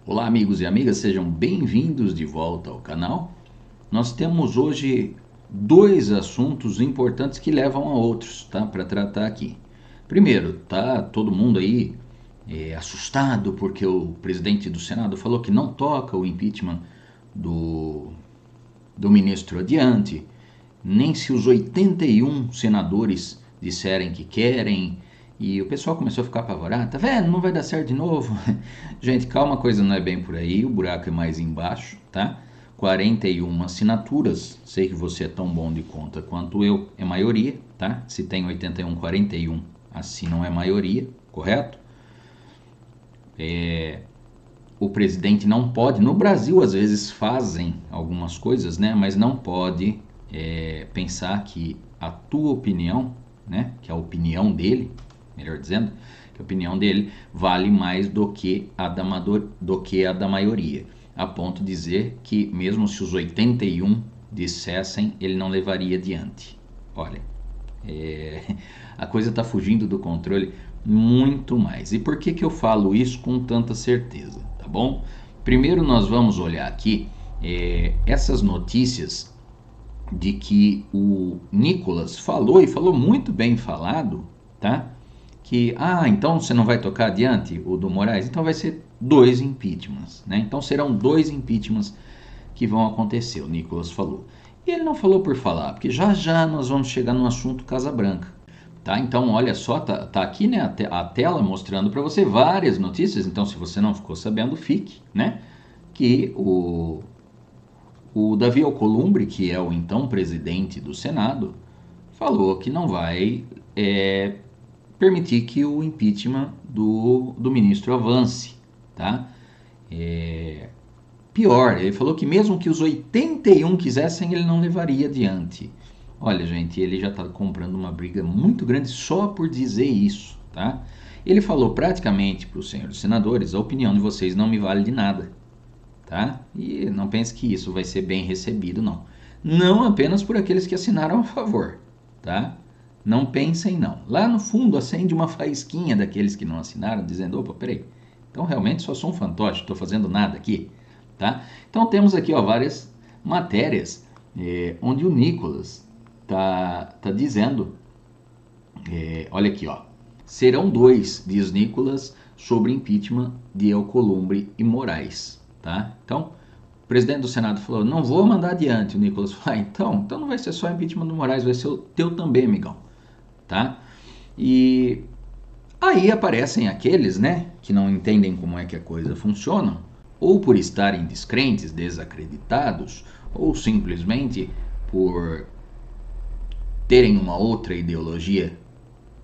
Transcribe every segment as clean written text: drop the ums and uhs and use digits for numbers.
Olá, amigos e amigas, sejam bem-vindos de volta ao canal. Nós temos hoje dois assuntos importantes que levam a outros, tá? Para tratar aqui. Primeiro, tá todo mundo aí assustado porque o presidente do Senado falou que não toca o impeachment do, do ministro adiante, nem se os 81 senadores disserem que querem. E o pessoal começou a ficar apavorado. Tá vendo? Não vai dar certo de novo. Gente, calma, a coisa não é bem por aí. O buraco é mais embaixo, tá? 41 assinaturas. Sei que você é tão bom de conta quanto eu. É maioria, tá? Se tem 81, 41, assim não é maioria, correto? O presidente não pode. No Brasil, às vezes fazem algumas coisas, né? Mas não pode pensar que a tua opinião, né? Que é a opinião dele, melhor dizendo, que a opinião dele vale mais do que a da maioria. A ponto de dizer que, mesmo se os 81 dissessem, ele não levaria adiante. Olha, a coisa está fugindo do controle muito mais. E por que, que eu falo isso com tanta certeza? Tá bom? Primeiro nós vamos olhar aqui essas notícias de que o Nicolas falou, e falou muito bem falado, tá? Que, então você não vai tocar adiante o do Moraes? Então vai ser dois impeachments, né? Então serão dois impeachments que vão acontecer, o Nicolas falou. E ele não falou por falar, porque já já nós vamos chegar no assunto Casa Branca. Tá? Então, olha só, tá aqui, né, a tela mostrando para você várias notícias. Então, se você não ficou sabendo, fique, né? Que o Davi Alcolumbre, que é o então presidente do Senado, falou que não vai permitir que o impeachment do ministro avance, tá? Pior, ele falou que mesmo que os 81 quisessem, ele não levaria adiante. Olha, gente, ele já está comprando uma briga muito grande só por dizer isso, tá? Ele falou praticamente para os senhores senadores: a opinião de vocês não me vale de nada, tá? E não pense que isso vai ser bem recebido, não. Não apenas por aqueles que assinaram a favor, tá? Não pensem, não. Lá no fundo acende uma faísquinha daqueles que não assinaram, dizendo: opa, peraí, então realmente só sou um fantoche, estou fazendo nada aqui, tá? Então temos aqui várias matérias onde o Nicolas tá dizendo, olha aqui, serão dois, diz Nicolas, sobre impeachment de Alcolumbre e Moraes, tá? Então, o presidente do Senado falou: não vou mandar adiante. O Nicolas falou: então não vai ser só impeachment do Moraes, vai ser o teu também, amigão, tá? E aí aparecem aqueles, né, que não entendem como é que a coisa funciona, ou por estarem descrentes, desacreditados, ou simplesmente por terem uma outra ideologia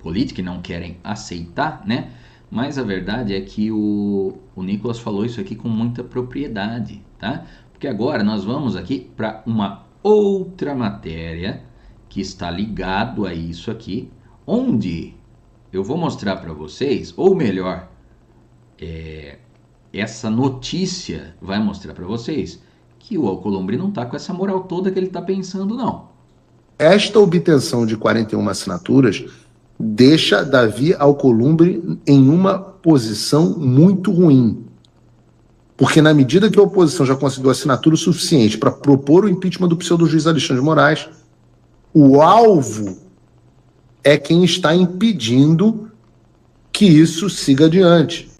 política e não querem aceitar, né? Mas a verdade é que o Nicolas falou isso aqui com muita propriedade, tá? Porque agora nós vamos aqui para uma outra matéria que está ligado a isso aqui, onde eu vou mostrar para vocês, ou melhor, essa notícia vai mostrar para vocês que o Alcolumbre não está com essa moral toda que ele está pensando, não. Esta obtenção de 41 assinaturas deixa Davi Alcolumbre em uma posição muito ruim. Porque na medida que a oposição já conseguiu assinatura suficiente para propor o impeachment do pseudo-juiz Alexandre de Moraes, o alvo é quem está impedindo que isso siga adiante.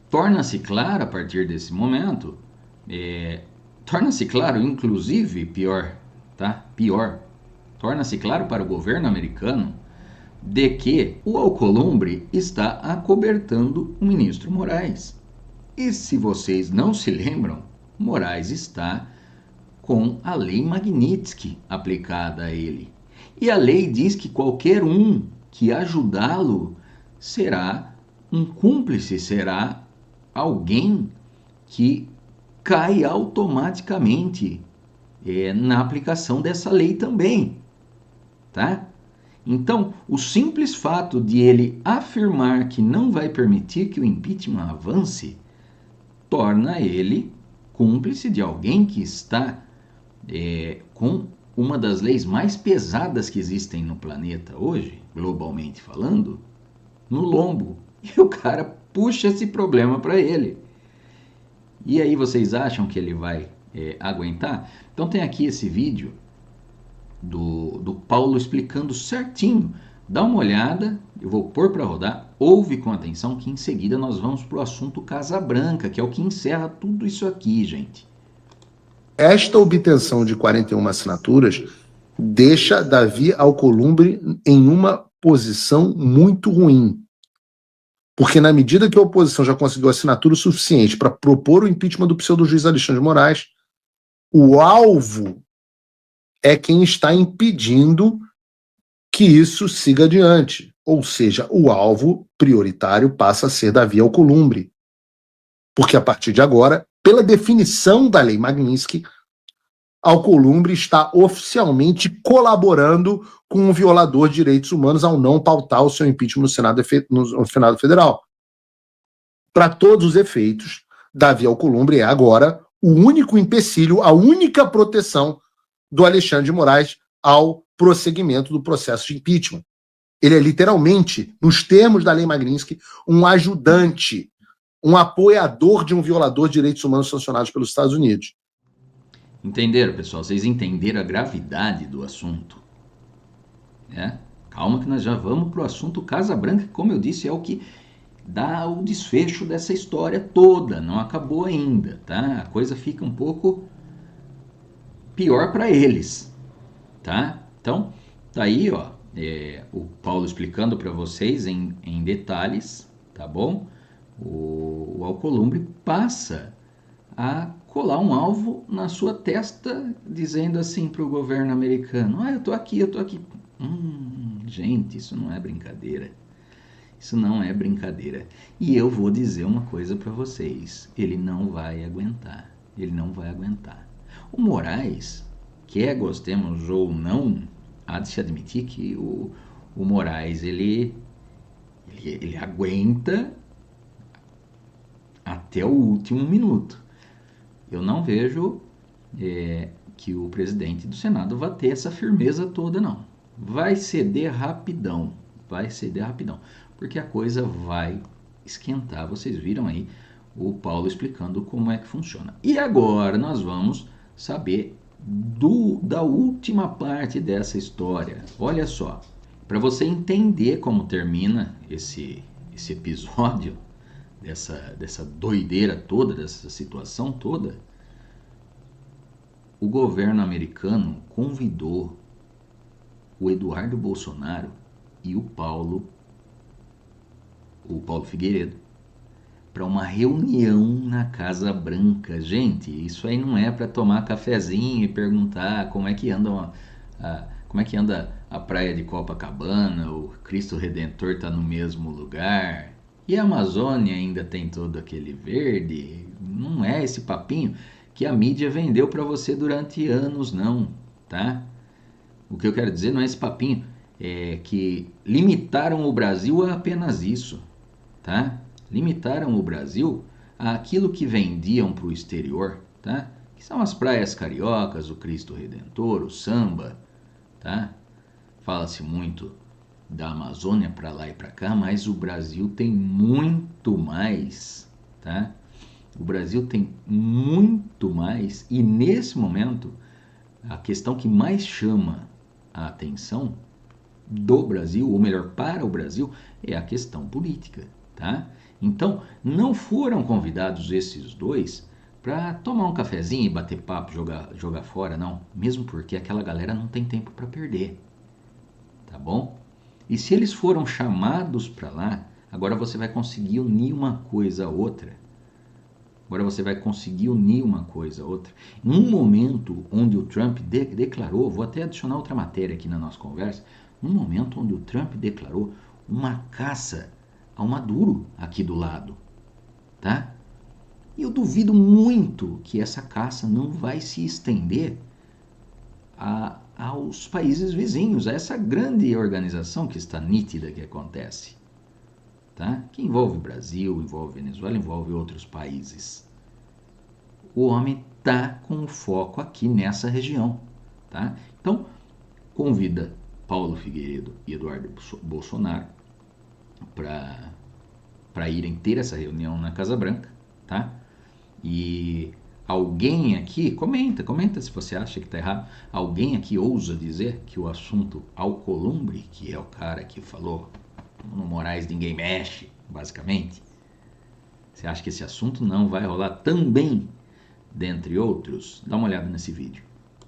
Torna-se claro a partir desse momento, torna-se claro, inclusive, pior, tá? Pior, torna-se claro para o governo americano de que o Alcolumbre está acobertando o ministro Moraes. E se vocês não se lembram, Moraes está com a lei Magnitsky aplicada a ele. E a lei diz que qualquer um que ajudá-lo será um cúmplice, será alguém que cai automaticamente na aplicação dessa lei também, tá? Então, o simples fato de ele afirmar que não vai permitir que o impeachment avance torna ele cúmplice de alguém que está com uma das leis mais pesadas que existem no planeta hoje, globalmente falando, no lombo. E o cara puxa esse problema para ele. E aí vocês acham que ele vai aguentar? Então tem aqui esse vídeo do Paulo explicando certinho. Dá uma olhada, eu vou pôr para rodar, ouve com atenção que em seguida nós vamos para o assunto Casa Branca, que é o que encerra tudo isso aqui, gente. Esta obtenção de 41 assinaturas deixa Davi Alcolumbre em uma posição muito ruim. Porque na medida que a oposição já conseguiu assinatura suficiente para propor o impeachment do pseudo-juiz Alexandre de Moraes, o alvo é quem está impedindo que isso siga adiante. Ou seja, o alvo prioritário passa a ser Davi Alcolumbre. Porque a partir de agora, pela definição da lei Magnitsky, Alcolumbre está oficialmente colaborando com um violador de direitos humanos ao não pautar o seu impeachment no Senado Federal. Para todos os efeitos, Davi Alcolumbre é agora o único empecilho, a única proteção do Alexandre de Moraes ao prosseguimento do processo de impeachment. Ele é literalmente, nos termos da lei Magnitsky, um ajudante, um apoiador de um violador de direitos humanos sancionados pelos Estados Unidos. Entenderam, pessoal? Vocês entenderam a gravidade do assunto? Calma que nós já vamos para o assunto Casa Branca, que, como eu disse, é o que dá o desfecho dessa história toda. Não acabou ainda, tá? A coisa fica um pouco pior para eles, tá? Então, tá aí, ó, o Paulo explicando para vocês em detalhes, tá bom? O Alcolumbre passa a colar um alvo na sua testa, dizendo assim para o governo americano: eu tô aqui, eu tô aqui. Gente, isso não é brincadeira. Isso não é brincadeira. E eu vou dizer uma coisa para vocês: ele não vai aguentar. Ele não vai aguentar. O Moraes, quer gostemos ou não, há de se admitir que o Moraes ele aguenta até o último minuto. Eu não vejo que o presidente do Senado vai ter essa firmeza toda, não. Vai ceder rapidão. Vai ceder rapidão. Porque a coisa vai esquentar. Vocês viram aí o Paulo explicando como é que funciona. E agora nós vamos saber da última parte dessa história. Olha só, para você entender como termina esse episódio, dessa doideira toda, dessa situação toda, o governo americano convidou o Eduardo Bolsonaro e o Paulo Figueiredo para uma reunião na Casa Branca. Gente, isso aí não é para tomar cafezinho e perguntar como é que anda a praia de Copacabana, o Cristo Redentor está no mesmo lugar e a Amazônia ainda tem todo aquele verde. Não é esse papinho que a mídia vendeu para você durante anos, não, tá? O que eu quero dizer não é esse papinho, é que limitaram o Brasil a apenas isso, tá? Limitaram o Brasil àquilo que vendiam para o exterior, tá? Que são as praias cariocas, o Cristo Redentor, o samba, tá? Fala-se muito da Amazônia para lá e para cá, mas o Brasil tem muito mais, tá? O Brasil tem muito mais e nesse momento a questão que mais chama a atenção do Brasil, ou melhor, para o Brasil, é a questão política, tá? Então, não foram convidados esses dois para tomar um cafezinho e bater papo, jogar fora, não. Mesmo porque aquela galera não tem tempo para perder, tá bom? E se eles foram chamados para lá, agora você vai conseguir unir uma coisa a outra. Agora você vai conseguir unir uma coisa a outra. Em um momento onde o Trump declarou, vou até adicionar outra matéria aqui na nossa conversa, num momento onde o Trump declarou uma caça ao Maduro aqui do lado, tá? E eu duvido muito que essa caça não vai se estender aos países vizinhos, a essa grande organização que está nítida que acontece, tá? Que envolve o Brasil, envolve Venezuela, envolve outros países. O homem está com o foco aqui nessa região, tá? Então, convida Paulo Figueiredo e Eduardo Bolsonaro para irem ter essa reunião na Casa Branca, tá? E alguém aqui, comenta se você acha que está errado, alguém aqui ousa dizer que o assunto Alcolumbre, que é o cara que falou no Moraes ninguém mexe, basicamente, você acha que esse assunto não vai rolar também, dentre outros? Dá uma olhada nesse vídeo.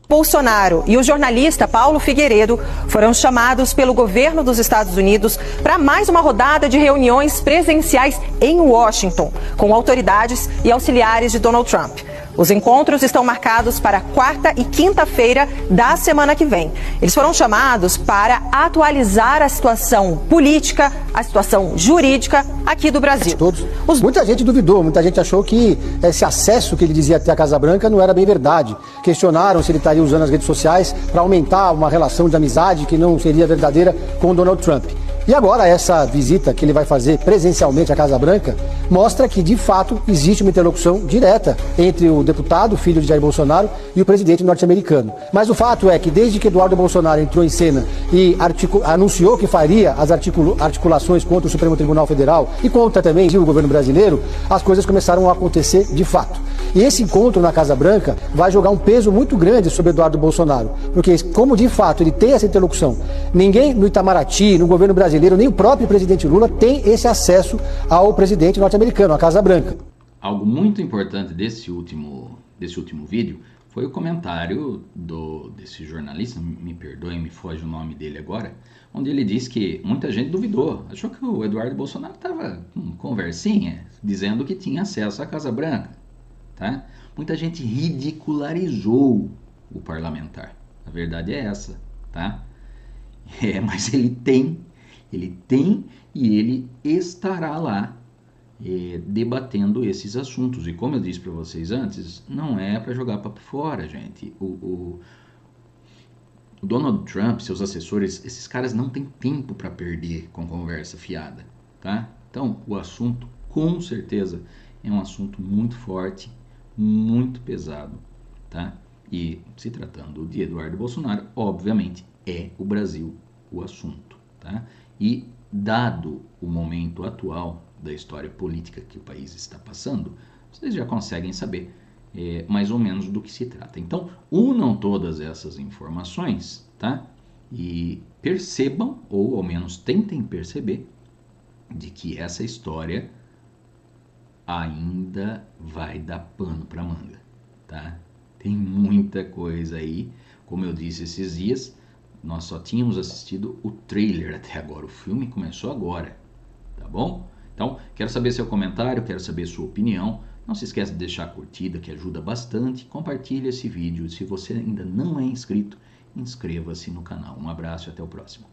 Bolsonaro e o jornalista Paulo Figueiredo foram chamados pelo governo dos Estados Unidos para mais uma rodada de reuniões presenciais em Washington, com autoridades e auxiliares de Donald Trump. Os encontros estão marcados para quarta e quinta-feira da semana que vem. Eles foram chamados para atualizar a situação política, a situação jurídica aqui do Brasil. Muita gente duvidou, muita gente achou que esse acesso que ele dizia ter à Casa Branca não era bem verdade. Questionaram se ele estaria usando as redes sociais para aumentar uma relação de amizade que não seria verdadeira com Donald Trump. E agora essa visita que ele vai fazer presencialmente à Casa Branca mostra que, de fato, existe uma interlocução direta entre o deputado, filho de Jair Bolsonaro, e o presidente norte-americano. Mas o fato é que, desde que Eduardo Bolsonaro entrou em cena e anunciou que faria as articulações contra o Supremo Tribunal Federal e contra também o governo brasileiro, as coisas começaram a acontecer de fato. E esse encontro na Casa Branca vai jogar um peso muito grande sobre Eduardo Bolsonaro, porque, como de fato ele tem essa interlocução, ninguém no Itamaraty, no governo brasileiro, nem o próprio presidente Lula tem esse acesso ao presidente norte-americano, à Casa Branca. Algo muito importante desse último vídeo foi o comentário desse jornalista, me perdoe, me foge o nome dele agora, onde ele disse que muita gente duvidou, achou que o Eduardo Bolsonaro estava com conversinha, dizendo que tinha acesso à Casa Branca. Tá? Muita gente ridicularizou o parlamentar. A verdade é essa, tá? Mas ele tem e ele estará lá debatendo esses assuntos. E como eu disse para vocês antes, não é para jogar papo fora, gente. O Donald Trump, seus assessores, esses caras não têm tempo para perder com conversa fiada, tá? Então, o assunto, com certeza, é um assunto muito forte, muito pesado, tá? E se tratando de Eduardo Bolsonaro, obviamente é o Brasil o assunto, tá? E dado o momento atual da história política que o país está passando, vocês já conseguem saber mais ou menos do que se trata. Então, unam todas essas informações, tá? E percebam, ou ao menos tentem perceber, de que essa história ainda vai dar pano para manga, tá? Tem muita coisa aí, como eu disse esses dias, nós só tínhamos assistido o trailer até agora, o filme começou agora, tá bom? Então, quero saber seu comentário, quero saber sua opinião, não se esqueça de deixar a curtida que ajuda bastante, compartilhe esse vídeo, se você ainda não é inscrito, inscreva-se no canal. Um abraço e até o próximo.